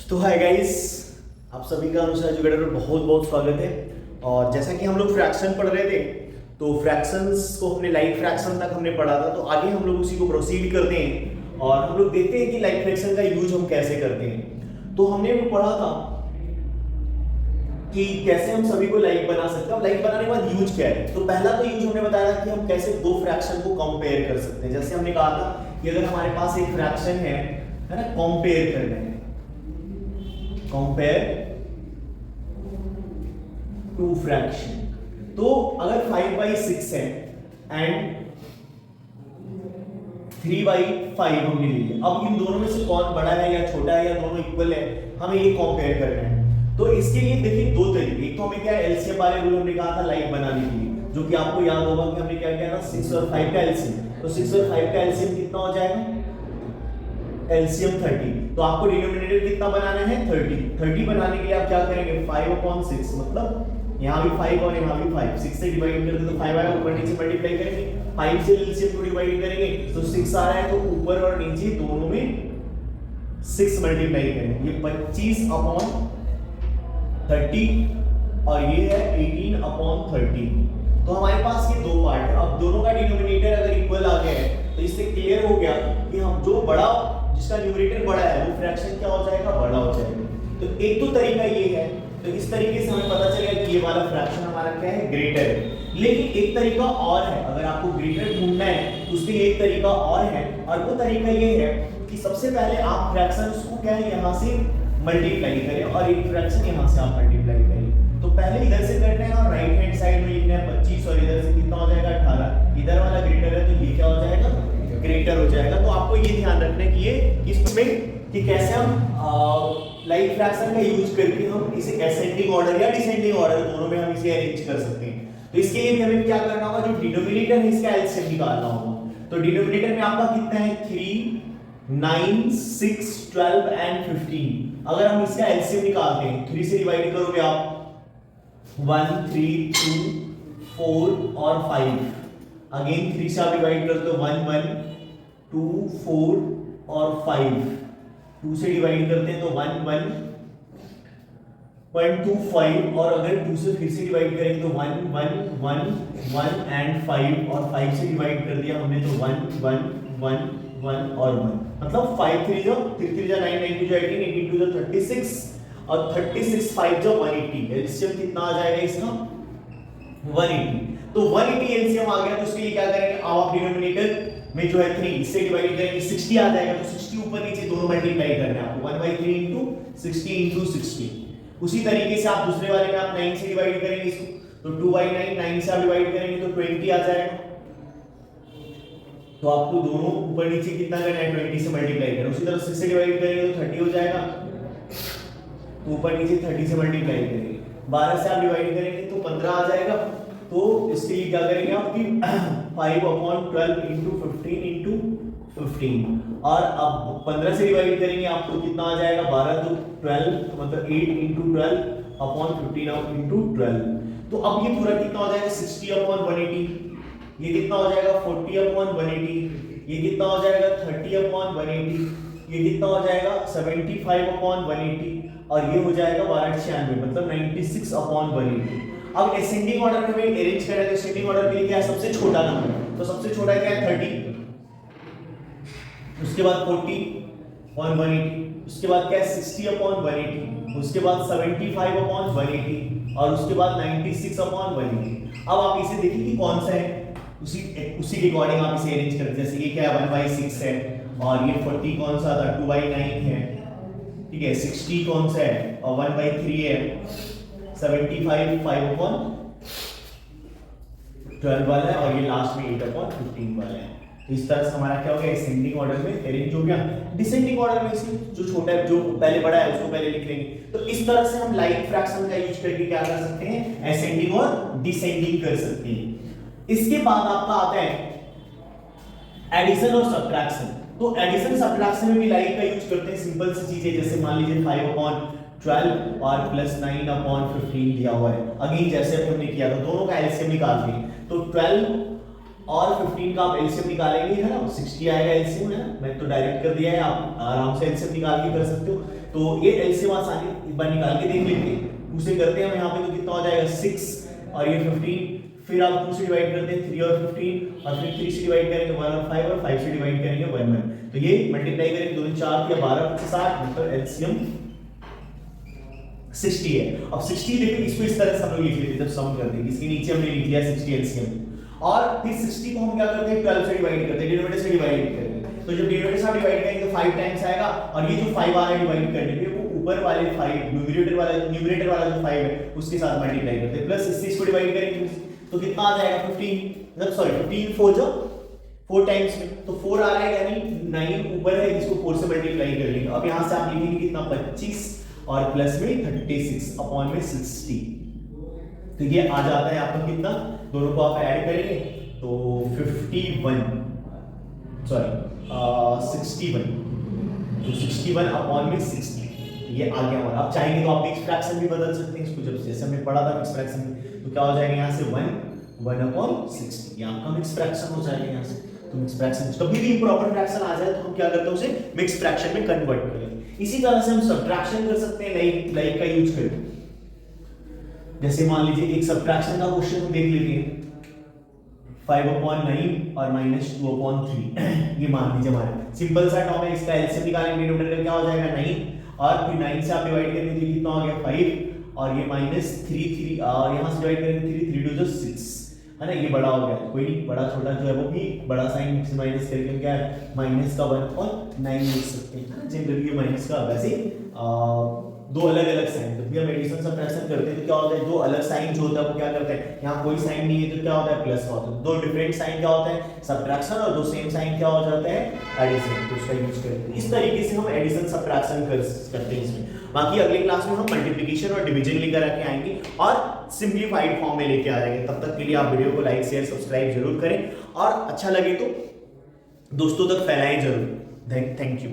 तो hi guys, आप सभी का अनुसार एजुकेटर में बहुत बहुत स्वागत है। और जैसा कि हम लोग फ्रैक्शन पढ़ रहे थे, तो फ्रैक्शंस को हमने लाइक फ्रैक्शन तक हमने पढ़ा था। तो आगे हम लोग उसी को प्रोसीड करते हैं और हम लोग देखते हैं कि लाइक फ्रैक्शन का यूज हम कैसे करते हैं। तो हमने वो पढ़ा था कि कैसे हम सभी को लाइक बना सकते हैं। लाइक बनाने के बाद यूज क्या है। तो पहला तो यूज हमने बताया था कि हम कैसे दो फ्रैक्शन को कंपेयर कर सकते हैं। जैसे हमने कहा था कि अगर हमारे पास एक फ्रैक्शन है ना, कंपेयर करना है, कंपेयर टू फ्रैक्शन। तो अगर 5/6 है एंड 3/5 हमने ले लिया, अब इन दोनों में से कौन बड़ा है या छोटा है या दोनों इक्वल है, हमें ये कंपेयर करना है। तो इसके लिए देखिए दो तरीके। एक तो हमें क्या है, एलसीएम वाले रूल हमने कहा था लाइक बनाने के लिए, जो कि आपको याद होगा कि हमने क्या किया था, 6 और 5 का एलसीएम। तो 6 और 5 का एलसीएम कितना हो जाएगा, एलसीएम 30। तो आपको डिनोमिनेटर कितना बनाना है, 30 बनाने के लिए आप क्या करेंगे, 5/6, मतलब यहाँ भी 5 और यहाँ भी 5, 6 से डिवाइड कर दे तो 5 आएगा, ऊपर नीचे मल्टीप्लाई करेंगे, 5 से एलसीएम को डिवाइड करेंगे तो 6 आ रहा है, तो ऊपर और नीचे दोनों में 6 मल्टीप्लाई करेंगे, ये 25/30 और ये है 18/30। तो हमारे पास ये दो पार्ट है। अब दोनों का डिनोमिनेटर अगर इक्वल आ गया है तो इससे क्लियर हो गया कि हम जो बड़ा, जिसका न्यूमरेटर बड़ा है, वो फ्रैक्शन क्या हो जाएगा, बड़ा हो जाएगा। तो एक तो तरीका ये है, तो इस तरीके से हमें पता चलेगा कि ये वाला फ्रैक्शन हमारा क्या है, ग्रेटर है। लेकिन एक तरीका और है, अगर आपको ग्रेटर ढूंढना है तो उसके लिए एक तरीका और है, और वो तरीका ये है कि सबसे पहले आप फ्रैक्शन को क्या है, यहाँ से मल्टीप्लाई करें और एक फ्रैक्शन यहाँ से आप मल्टीप्लाई करें। तो पहले इधर से करते हैं और राइट हैंड साइड में लिखना है 25 और इधर से कितना हो जाएगा, 18। इधर वाला ग्रेटर है तो ये क्या हो जाएगा, ग्रेटर हो जाएगा। तो आपको ये ध्यान रखना है कि ये इसमें कि कैसे हम लाइक फ्रैक्शन का यूज करके हम इसे असेंडिंग ऑर्डर या डिसेंडिंग ऑर्डर दोनों में हम इसे अरेंज कर सकते हैं। तो इसके लिए भी हमें क्या करना होगा, जो डिनोमिनेटर है इसका एलसीएम निकालना होगा। तो डिनोमिनेटर में आपका कितना है, 3, 9, 6, 12 एंड 15। अगर हम इसका एलसीएम निकालते हैं, 3 से डिवाइड करोगे आप 1, 3, 2, 4 और 5। अगेन 3 से आप डिवाइड करते हो 1, 1, 2, 4 और 5। 2 से डिवाइड करते हैं तो 1, 1, 1, 2, 5 और अगर 2 से फिर से डिवाइड करेंगे तो 1, 1, 1, 1 एंड 5 और 5 से डिवाइड कर दिया हमने तो 1, 1, 1, 1 और 1। मतलब 5 3 जो 3 जा 9, 9 2 जा 18, 18 2 जा 36 और 36 5 जो 180। एलसीएम कितना आ जाएगा इसका, 180। तो 180 एलसीएम आ गया। तो उसके लिए क्या करेंगे, आप डिनोमिनेटर में जो है 3 इससे डिवाइड करेंगे, 60 आ जाएगा। तो 60 ऊपर नीचे दोनों मल्टीप्लाई करना है आपको, 1/3 into 60 into 60। उसी तरीके से आप दूसरे वाले में आप 9 से डिवाइड करेंगे इसको, तो 2/9, 9 से आप डिवाइड करेंगे तो 20 आ जाएगा। तो आपको दोनों ऊपर नीचे कितना करना है, 20 से मल्टीप्लाई करना। उसी तरह 6 से डिवाइड करेंगे तो 30 हो जाएगा, तो ऊपर नीचे 30 से मल्टीप्लाई करेंगे। 12 से आप डिवाइड करेंगे तो 15 आ जाएगा। तो इसके लिए क्या करेंगे आप कि 5/12 into 15 into 15 और अब 15 से डिवाइड करेंगे आपको कितना आ जाएगा, 12 तो 12, मतलब 8 into 12/15 into 12। तो अब ये पूरा कितना हो जाएगा, 60/180। ये कितना हो जाएगा, 40/180। ये कितना हो जाएगा, 30/180। ये कितना हो जाएगा, 75/180 और ये हो जाएगा 1296, मतलब 96/180। अब असेंडिंग ऑर्डर में हमें अरेंज करना है। तो असेंडिंग ऑर्डर के लिए क्या है, सबसे छोटा नंबर। तो सबसे छोटा क्या है, 30, उसके बाद 40/180, उसके बाद क्या है 60/180, उसके बाद 75/180 और उसके बाद 96/180। अब आप इसे देखिए कि कौन सा है, उसी के अकॉर्डिंग आप इसे अरेंज करते हैं। जैसे ये क्या है, 1/6 है और ये 40 कौन सा था, 2/9 है, ठीक है। 60 कौन सा है और 1/3 है। 75 5/12 वाला है और ये लास्ट में 8/15 वाला है। तो इस तरह से हमारा क्या हो गया, असेंडिंग ऑर्डर में अरेंज हो गया। डिसेंडिंग ऑर्डर में इसी जो छोटा है, जो पहले बड़ा है उसको पहले लिख लेंगे। तो इस तरह से हम लाइक फ्रैक्शन का यूज करके क्या कर सकते हैं, असेंडिंग और डिसेंडिंग कर सकते हैं। इसके बाद आपका आता है एडिशन और सब्ट्रैक्शन। तो एडिशन सब्ट्रैक्शन में भी लाइक का यूज करते हैं। सिंपल सी चीजें, जैसे मान लीजिए 5/12 और +9/15 दिया हुआ है। अगेन जैसे हमने किया था, दोनों का एलसीएम निकालते हैं। तो 12 और 15 का आप एलसीएम निकालेंगे, है ना, 60 आएगा एलसीएम, है ना। मैं तो डायरेक्ट कर दिया है, आप आराम से एलसीएम निकाल के कर सकते हो। तो तो ये एलसीएम आसानी एक बार निकाल के देख लेते हैं। 2 से करते हैं हम यहाँ पे तो कितना हो जाएगा 6 और ये 15, फिर आप 2 से डिवाइड करते हैं 3 और 15 और फिर 3 से डिवाइड करेंगे 1 और 5 और 5 से डिवाइड करेंगे 1 1। तो ये मल्टीप्लाई करेंगे 2 4 या 12 60, मतलब एलसीएम 60 है। अब 60 देखिए इसको इस तरह से हम लोग लिख लेते हैं जब सम करते हैं, इसके नीचे हमने लिख लिया 60 एलसीएम और फिर 60 को हम क्या करते हैं 12 से डिवाइड करते हैं, डिनोमिनेटर से डिवाइड करते हैं। तो जब डिनोमिनेटर से डिवाइड करेंगे तो 5 टाइम्स आएगा और ये जो 5 आ रहा है डिवाइड करने पे वो ऊपर वाले 5 न्यूमरेटर वाला जो 5 है उसके साथ मल्टीप्लाई करते हैं, प्लस इससे इसको डिवाइड करेंगे तो कितना आ जाएगा 15, मतलब सॉरी 15 4 जो 4 टाइम्स में तो 4 आ रहा है, यानी 9 ऊपर है जिसको 4 से मल्टीप्लाई कर लेंगे। अब यहां से आप लिखेंगे कितना 25 और प्लस में 36 अपॉन में 60, तो ये आ जाता है आपका कितना, दोनों को आप ऐड करेंगे तो 51 सॉरी 61, तो 61 अपॉन में 60 ये आ गया हमारा। आप चाहेंगे तो आप मिक्स फ्रैक्शन भी बदल सकते हैं इसको, जब जैसे हमने पढ़ा था मिक्स फ्रैक्शन तो क्या हो जाएगा यहाँ से 1 अपॉन 60, ये आपका मिक्स फ्रैक्शन हो जाएगा यहाँ से। तो मिक्स फ्रैक्शन कभी भी इंप्रॉपर फ्रैक्शन आ जाए तो हम क्या करते हैं उसे मिक्स फ्रैक्शन में कन्वर्ट करें। इसी तरह से हम सबट्रैक्शन कर सकते हैं लाइक का यूज करके। जैसे मान लीजिए एक सबट्रैक्शन का क्वेश्चन हम देख लेते हैं 5/9 और -2/3 ये मान लीजिए हमारे सिंपल सा टर्म है, इसका एलसीएम निकालेंगे डिनोमिनेटर क्या हो जाएगा 9 और फिर 9 से आप डिवाइड करेंगे तो कितना हो गया 5 और ये -3 और यहां से डिवाइड करेंगे 3 3 2 6 है ना, ये बड़ा हो गया, कोई नहीं बड़ा छोटा जो है वो भी बड़ा साइन से माइनस करके क्या है माइनस का 1/9 लिख सकते हैं, है ना। जनरली ये माइनस का वैसे दो अलग अलग साइन, जब भी हम एडिशन सबट्रैक्शन करते हैं तो क्या होता है दो अलग साइन जो होता है वो क्या करते हैं, यहाँ कोई साइन नहीं है तो क्या होता है प्लस होता है, दो डिफरेंट साइन क्या होता है सबट्रैक्शन और दो सेम साइन क्या हो जाता है एडिशन, तो उसका यूज करते हैं। इस तरीके से हम एडिशन सबट्रैक्शन करते हैं इसमें। बाकी अगले क्लास में हम मल्टीप्लिकेशन और डिवीजन लेकर आके आएंगे और सिंपलीफाइड फॉर्म में लेके आ जाएंगे। तब तक के लिए आप वीडियो को लाइक शेयर सब्सक्राइब जरूर करें और अच्छा लगे तो दोस्तों तक फैलाएं जरूर। Thank you.